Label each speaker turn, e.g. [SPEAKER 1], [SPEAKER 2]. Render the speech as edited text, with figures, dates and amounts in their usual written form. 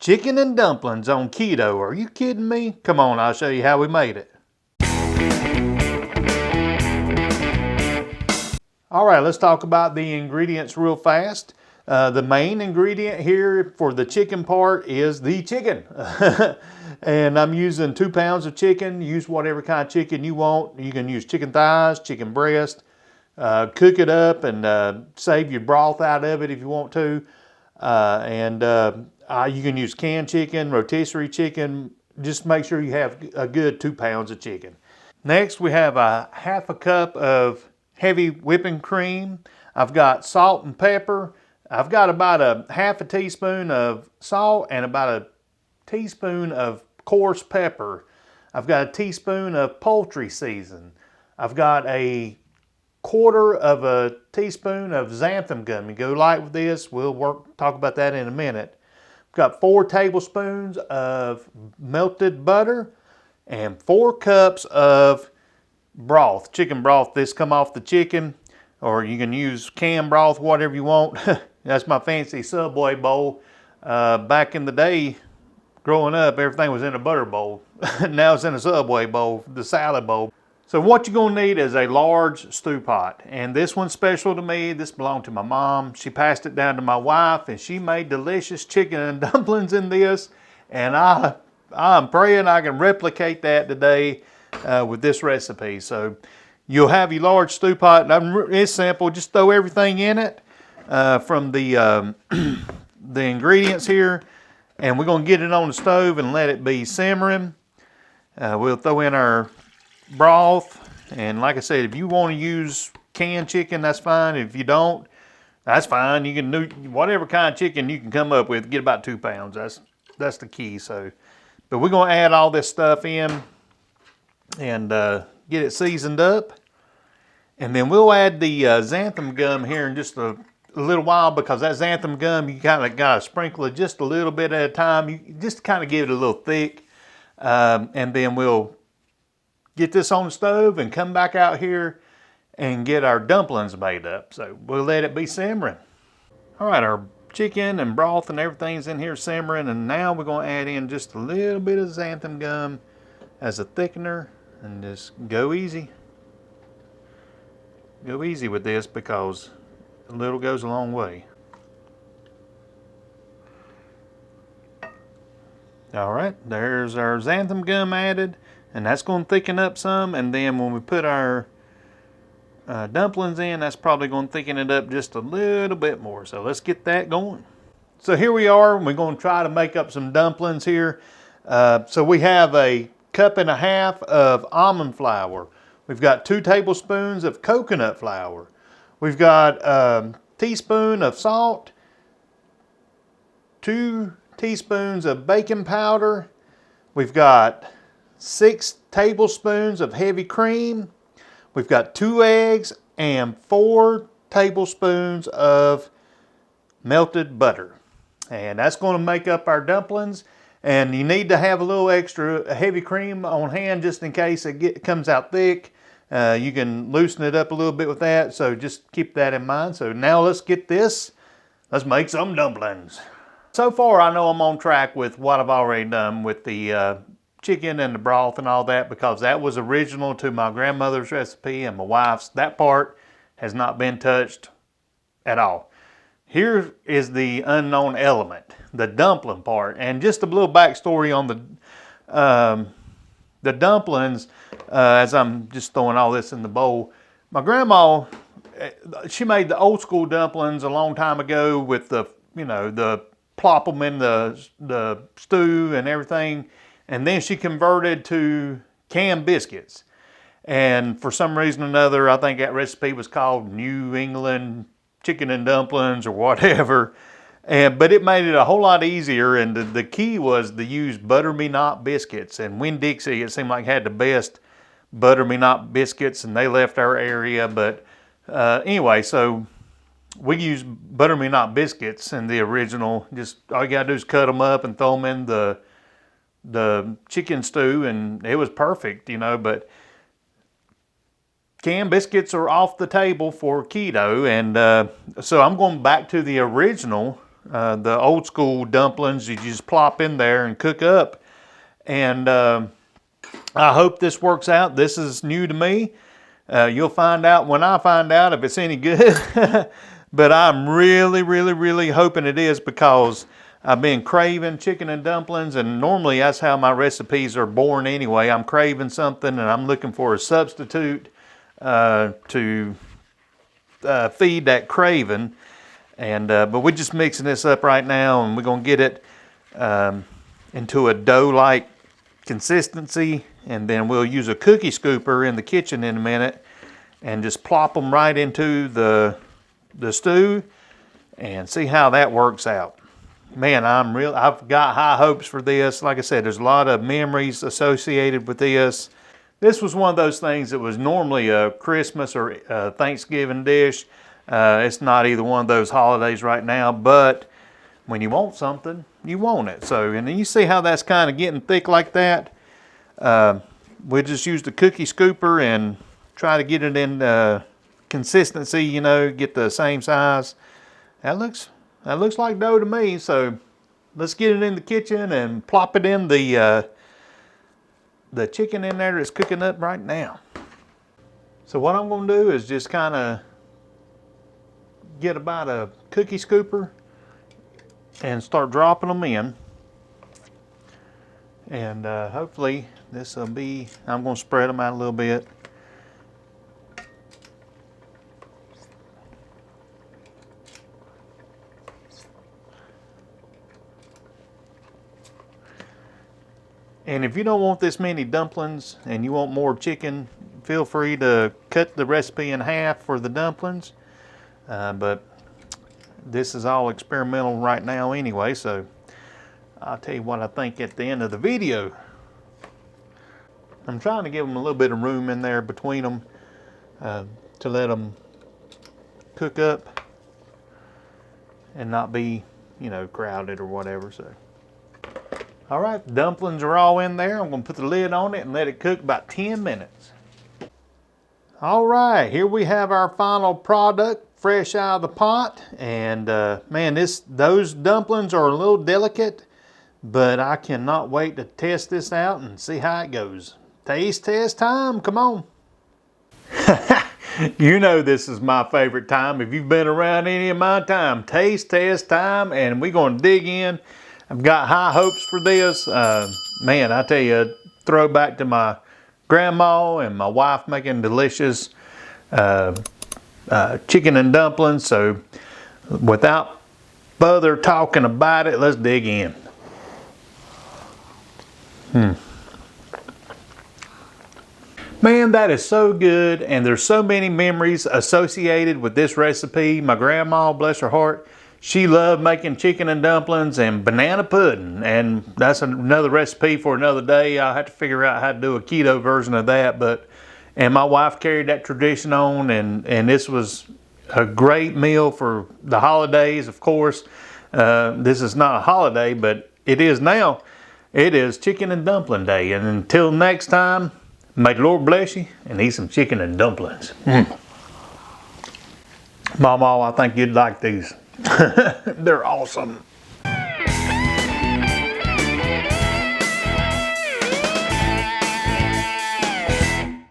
[SPEAKER 1] Chicken and dumplings on keto. Are you kidding me? Come on, I'll show you how we made it. All right, let's talk about the ingredients real fast. The main ingredient here for the chicken part is the chicken. And I'm using 2 pounds of chicken. Use whatever kind of chicken you want. You can use chicken thighs, chicken breast. Cook it up and save your broth out of it if you want to. You can use canned chicken, rotisserie chicken. Just make sure you have a good 2 pounds of chicken. Next, we have a half a cup of heavy whipping cream. I've got salt and pepper. I've got about a half a teaspoon of salt and about a teaspoon of coarse pepper. I've got a teaspoon of poultry season. I've got a quarter of a teaspoon of xanthan gum. You go light with this. We'll talk about that in a minute. I've got 4 tablespoons of melted butter and 4 cups of broth, chicken broth. This come off the chicken, or you can use canned broth, whatever you want. That's my fancy Subway bowl. Back in the day, growing up, everything was in a butter bowl. Now it's in a Subway bowl, the salad bowl. So what you're gonna need is a large stew pot. And this one's special to me. This belonged to my mom. She passed it down to my wife, and she made delicious chicken and dumplings in this. And I'm praying I can replicate that today with this recipe. So you'll have your large stew pot. It's simple, just throw everything in it from the ingredients here. And we're gonna get it on the stove and let it be simmering. We'll throw in our broth, and like I said, if you want to use canned chicken, that's fine. If you don't, that's fine. You can do whatever kind of chicken you can come up with. Get about 2 pounds. That's the key. So, but we're gonna add all this stuff in and get it seasoned up, and then we'll add the xanthan gum here in just a little while, because that xanthan gum, you kind of gotta sprinkle it just a little bit at a time. You just kind of give it a little thick, and then we'll get this on the stove and come back out here and get our dumplings made up. So we'll let it be simmering. All right, our chicken and broth and everything's in here simmering, and now we're gonna add in just a little bit of xanthan gum as a thickener, and just go easy. Go easy with this, because a little goes a long way. All right, there's our xanthan gum added. And that's going to thicken up some, and then when we put our dumplings in, that's probably going to thicken it up just a little bit more. So let's get that going. So here we are. We're going to try to make up some dumplings here. So we have a 1.5 cups of almond flour. We've got 2 tablespoons of coconut flour. We've got a teaspoon of salt, 2 teaspoons of baking powder. We've got 6 tablespoons of heavy cream. We've got 2 eggs and 4 tablespoons of melted butter. And that's going to make up our dumplings. And you need to have a little extra heavy cream on hand just in case it comes out thick. You can loosen it up a little bit with that. So just keep that in mind. So now let's get this. Let's make some dumplings. So far I know I'm on track with what I've already done with the chicken and the broth and all that, because that was original to my grandmother's recipe and my wife's. That part has not been touched at all. Here is the unknown element, the dumpling part. And just a little backstory on the dumplings, as I'm just throwing all this in the bowl. My grandma, she made the old school dumplings a long time ago with the plop them in the stew and everything. And then she converted to canned biscuits. And for some reason or another, I think that recipe was called New England chicken and dumplings or whatever. But it made it a whole lot easier. And the key was to use butter me not biscuits. And Winn-Dixie, it seemed like, had the best butter me not biscuits, and they left our area. But anyway, so we use butter me not biscuits in the original. Just all you gotta do is cut them up and throw them in the chicken stew, and it was perfect, but canned biscuits are off the table for keto. And so I'm going back to the original the old school dumplings you just plop in there and cook up. And I hope this works out. This is new to me. You'll find out when I find out if it's any good. But I'm really hoping it is, because I've been craving chicken and dumplings, and normally that's how my recipes are born anyway. I'm craving something and I'm looking for a substitute to feed that craving. And but we're just mixing this up right now, and we're gonna get it into a dough-like consistency, and then we'll use a cookie scooper in the kitchen in a minute and just plop them right into the stew and see how that works out. Man, I've got high hopes for this. Like I said, there's a lot of memories associated with this. This was one of those things that was normally a Christmas or a Thanksgiving dish. It's not either one of those holidays right now, but when you want something, you want it. So, and then you see how that's kind of getting thick like that. We just use the cookie scooper and try to get it in consistency, you know, get the same size. That looks like dough to me. So let's get it in the kitchen and plop it in the chicken in there that's cooking up right now. So what I'm going to do is just kind of get about a cookie scooper and start dropping them in. And hopefully this will be, I'm going to spread them out a little bit. And if you don't want this many dumplings and you want more chicken, feel free to cut the recipe in half for the dumplings. But this is all experimental right now anyway, so I'll tell you what I think at the end of the video. I'm trying to give them a little bit of room in there between them to let them cook up and not be, you know, crowded or whatever. So, all right, the dumplings are all in there. I'm going to put the lid on it and let it cook about 10 minutes. All right, here we have our final product, fresh out of the pot. And man, those dumplings are a little delicate, but I cannot wait to test this out and see how it goes. Taste test time, come on. You know this is my favorite time. If you've been around any of my time, taste test time, and we're going to dig in. I've got high hopes for this. Man, I tell you, throwback to my grandma and my wife making delicious chicken and dumplings. So without further talking about it, let's dig in. Man, that is so good, and there's so many memories associated with this recipe. My grandma, bless her heart, she loved making chicken and dumplings and banana pudding, and that's another recipe for another day. I'll have to figure out how to do a keto version of that, and my wife carried that tradition on, and this was a great meal for the holidays, of course. This is not a holiday, but it is now. It is chicken and dumpling day, and until next time, may the Lord bless you and eat some chicken and dumplings. Mama, I think you'd like these. They're awesome.